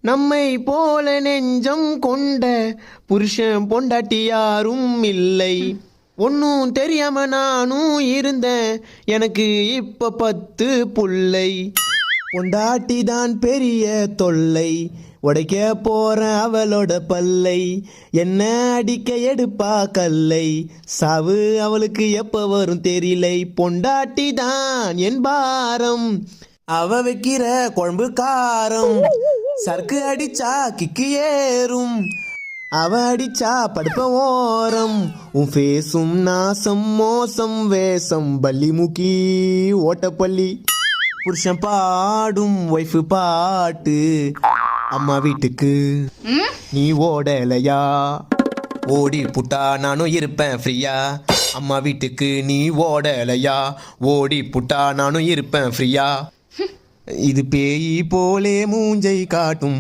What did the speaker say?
நம்மை போல நெஞ்சம் கொண்ட புருஷன் பொண்டாட்டி யாரும் இல்லை. ஒன்னும் தெரியாம நானும் இருந்தேன், எனக்கு இப்ப 10 புள்ளை. பொண்டாட்டி தான் பெரிய தொல்லை, உடைக்க போற அவளோட பல்லை. என்ன அடிக்க எடுப்பா கல்லை, சாவு அவளுக்கு எப்ப வரும் தெரியலை. பொண்டாட்டி தான் என் பாரம், அவ வைக்கிற குழம்பு காரம். சர்க்கு அடிச்சா கிக்கு ஏறும், அவ அடிச்சா படுப்ப ஓரம். உன் ஃபேஸும் நாசம் மோசம் வேஷம் பள்ளி முக்கி ஓட்டப்பள்ளி. புருஷன் பாடும் ஒய்ஃபு பாட்டு, அம்மா வீட்டுக்கு நீ ஓடலையா? ஓடி புட்டா நானும் இருப்பேன் ஃப்ரீயா. அம்மா வீட்டுக்கு நீ ஓடலையா? ஓடி புட்டா நானும் இருப்பேன் ஃப்ரீயா. இது பேய் போலே மூஞ்சை காட்டும்.